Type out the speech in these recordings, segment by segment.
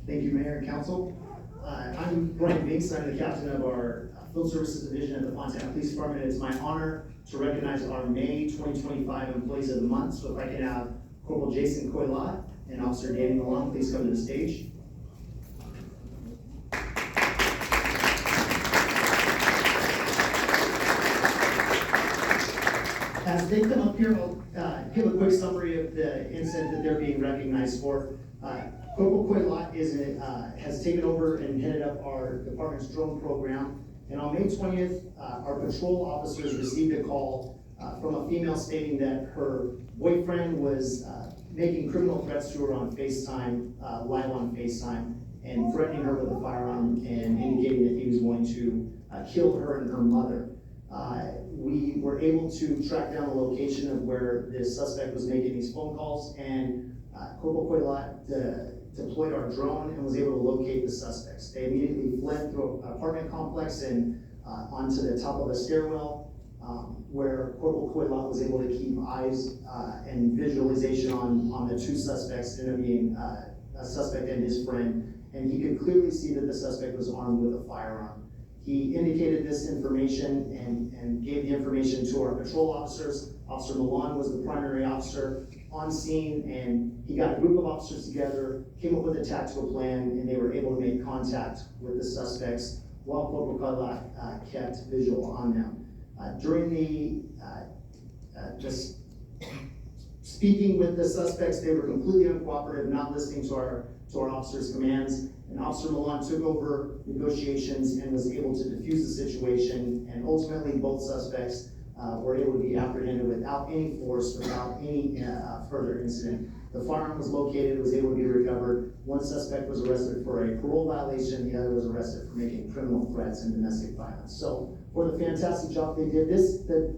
Thank you, Mayor and Council. I'm Brian Binks. I'm the captain of our Field Services Division at the Fontana Police Department. It's my honor to recognize our May 2025 Employees of the Month. So if I can have Corporal Jason Coylot and Officer Danny Malone, please come to the stage. As they come up here, I'll give a quick summary of the incident that they're being recognized for. Corporal Coylot has taken over and headed up our department's drone program. And on May 20th, our patrol officers received a call from a female stating that her boyfriend was making criminal threats to her on FaceTime, live on FaceTime, and threatening her with a firearm and indicating that he was going to kill her and her mother. We were able to track down the location of where the suspect was making these phone calls, and Corporal Coylot deployed our drone and was able to locate the suspects. They immediately fled through an apartment complex and onto the top of a stairwell, where Corporal Coylot was able to keep eyes and visualization on the two suspects, ended up being a suspect and his friend, and he could clearly see that the suspect was armed with a firearm. He indicated this information and gave the information to our patrol officers. Officer Milan was the primary officer on scene, and he got a group of officers together, came up with a tactical plan, and they were able to make contact with the suspects while Corporal Coylot kept visual on them. During the just speaking with the suspects, they were completely uncooperative, not listening to our officers' commands. And Officer Milan took over negotiations and was able to defuse the situation, and ultimately both suspects were able to be apprehended without any force, without any further incident. The firearm was located, was able to be recovered. One suspect was arrested for a parole violation, the other was arrested for making criminal threats and domestic violence. So for the fantastic job they did, the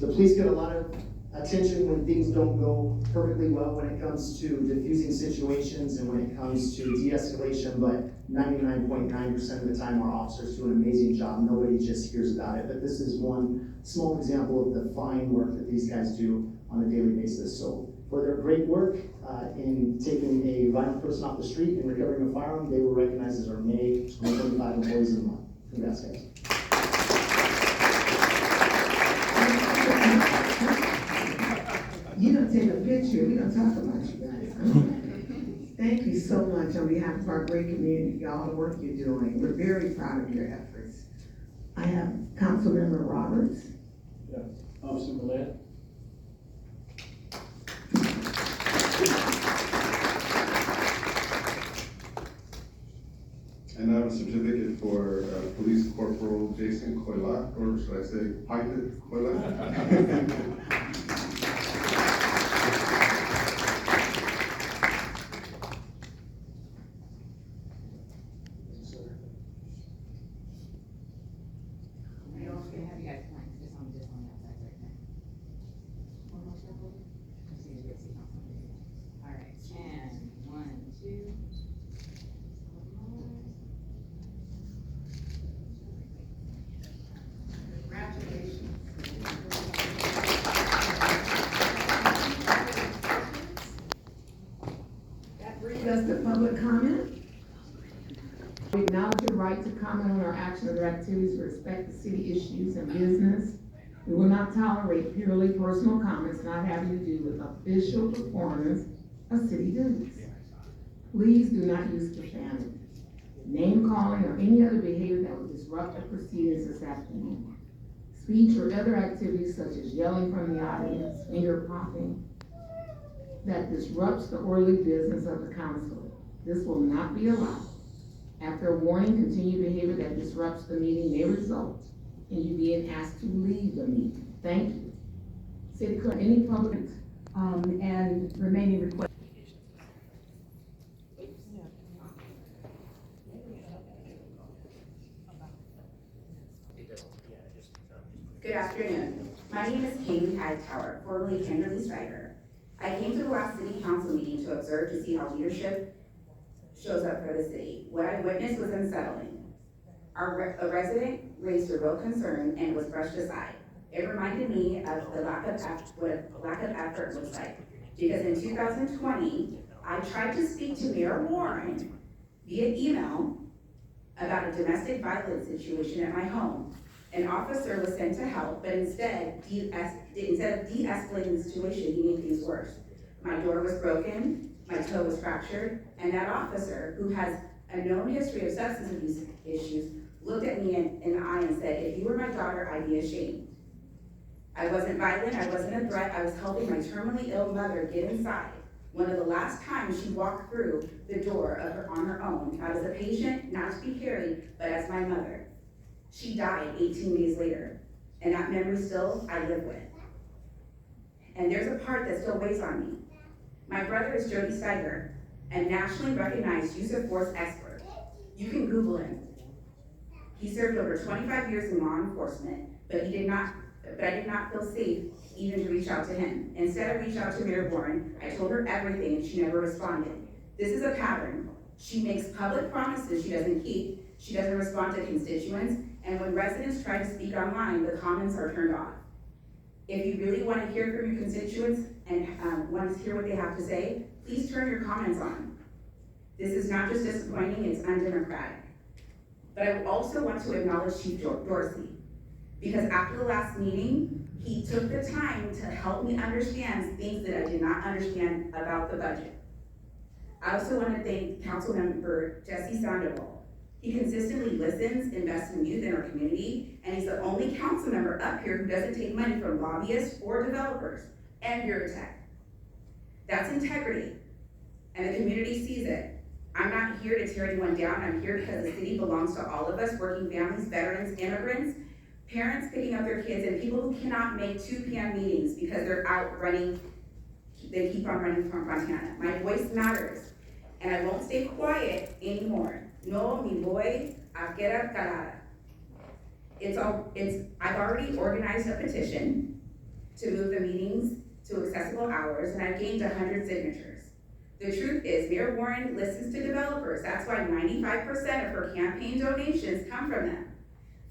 police get a lot of attention when things don't go perfectly well when it comes to diffusing situations and when it comes to de-escalation, but 99.9% of the time our officers do an amazing job. Nobody just hears about it, but this is one small example of the fine work that these guys do on a daily basis. So for their great work in taking a violent person off the street and recovering a firearm, they were recognized as our May 2025 Employees of the Month. Congrats, guys. You're gonna take a picture, we're gonna talk about you guys. Thank you so much on behalf of our great community, all the work you're doing. We're very proud of your efforts. I have Councilmember Roberts. Yes. Officer Millett. And I have a certificate for Police Corporal Jason Coylot, or should I say Pilot Coylot? That's the public comment. We acknowledge your right to comment on our actions or activities with respect to city issues and business. We will not tolerate purely personal comments not having to do with official performance of city duties. Please do not use profanity, name calling, or any other behavior that will disrupt the proceedings this afternoon. Speech or other activities such as yelling from the audience, finger popping, that disrupts the orderly business of the council. This will not be allowed. After a warning, continued behavior that disrupts the meeting may result in you being asked to leave the meeting. Thank you. City Clerk, any public and remaining requests. Good afternoon. My name is Katie Hightower, formerly Kimberly Stryker. I came to the last city council meeting to observe to see how leadership shows up for the city. What I witnessed was unsettling. A resident raised a real concern and was brushed aside. It reminded me of what lack of effort looks like. because in 2020, I tried to speak to Mayor Warren via email about a domestic violence situation at my home. An officer was sent to help, but instead of de-escalating the situation, he made things worse. My door was broken, my toe was fractured, and that officer, who has a known history of substance abuse issues, looked at me in the eye and said, if you were my daughter, I'd be ashamed. I wasn't violent, I wasn't a threat, I was helping my terminally ill mother get inside. One of the last times she walked through the door on her own, not as a patient, not to be carried, but as my mother. She died 18 days later, and that memory still I live with. And there's a part that still weighs on me. My brother is Jody Steiger, a nationally recognized use of force expert. You can Google him. He served over 25 years in law enforcement, but I did not feel safe even to reach out to him. Instead, I reached out to Mayor Warren. I told her everything and she never responded. This is a pattern. She makes public promises she doesn't keep. She doesn't respond to constituents. And when residents try to speak online, the comments are turned off. If you really want to hear from your constituents and want to hear what they have to say, please turn your comments on. This is not just disappointing, it's undemocratic. But I also want to acknowledge Chief Dorsey, because after the last meeting, he took the time to help me understand things that I did not understand about the budget. I also want to thank Councilmember Jesse Sandoval. He consistently listens, invests in youth in our community, and he's the only council member up here who doesn't take money from lobbyists or developers and bureaucrat. That's integrity, and the community sees it. I'm not here to tear anyone down. I'm here because the city belongs to all of us, working families, veterans, immigrants, parents picking up their kids, and people who cannot make 2 p.m. meetings because they're out running, they keep on running from Fontana. My voice matters, and I won't stay quiet anymore. No me voy a quedar calada. I've already organized a petition to move the meetings to accessible hours, and I've gained 100 signatures. The truth is, Mayor Warren listens to developers. That's why 95% of her campaign donations come from them.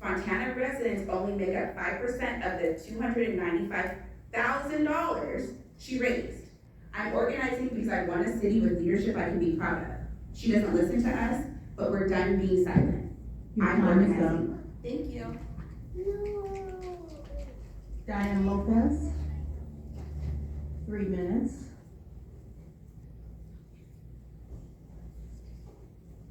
Fontana residents only make up 5% of the $295,000 she raised. I'm organizing because I want a city with leadership I can be proud of. She doesn't listen to us, but we're done being silent. I'm organizing. Thank you. Diane Lopez, 3 minutes.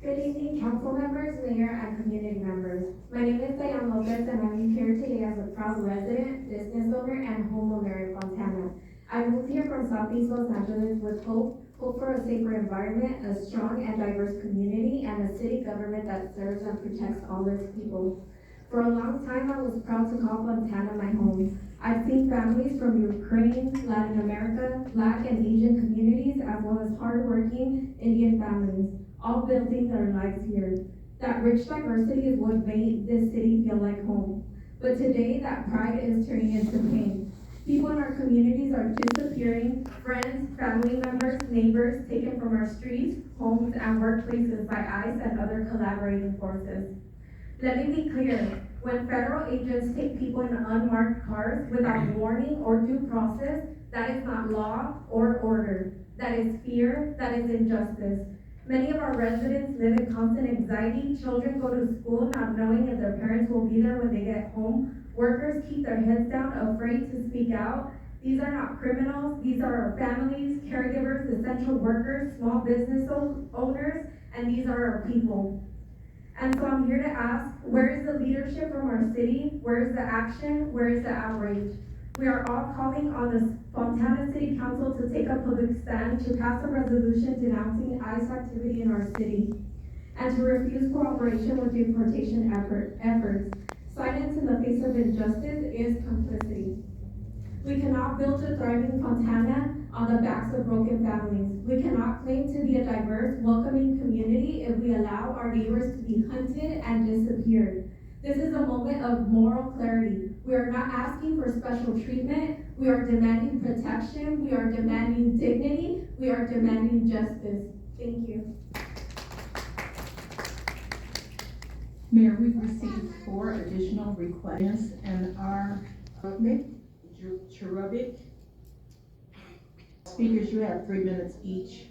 Good evening, council members, mayor, and community members. My name is Diane Lopez, and I'm here today as a proud resident, business owner, and homeowner in Fontana. I moved here from Southeast Los Angeles with hope for a safer environment, a strong and diverse community, and a city government that serves and protects all its people. For a long time, I was proud to call Fontana my home. I've seen families from Ukraine, Latin America, Black and Asian communities, as well as hardworking Indian families, all building their lives here. That rich diversity is what made this city feel like home. But today, that pride is turning into pain. People in our communities are disappearing, friends, family members, neighbors taken from our streets, homes, and workplaces by ICE and other collaborating forces. Let me be clear, when federal agents take people in unmarked cars without warning or due process, that is not law or order. That is fear, that is injustice. Many of our residents live in constant anxiety. Children go to school not knowing if their parents will be there when they get home. Workers keep their heads down, afraid to speak out. These are not criminals. These are our families, caregivers, essential workers, small business owners, and these are our people. And so I'm here to ask, where is the leadership from our city? Where is the action? Where is the outrage? We are all calling on the Fontana City Council to take a public stand, to pass a resolution denouncing ICE activity in our city, and to refuse cooperation with deportation efforts. Silence in the face of injustice is complicity. We cannot build a thriving Fontana on the backs of broken families. We cannot claim to be a diverse, welcoming community if we allow our neighbors to be hunted and disappeared. This is a moment of moral clarity. We are not asking for special treatment. We are demanding protection. We are demanding dignity. We are demanding justice. Thank you. Mayor, we've received 4 additional requests and our Cherubic Speakers, you have 3 minutes each.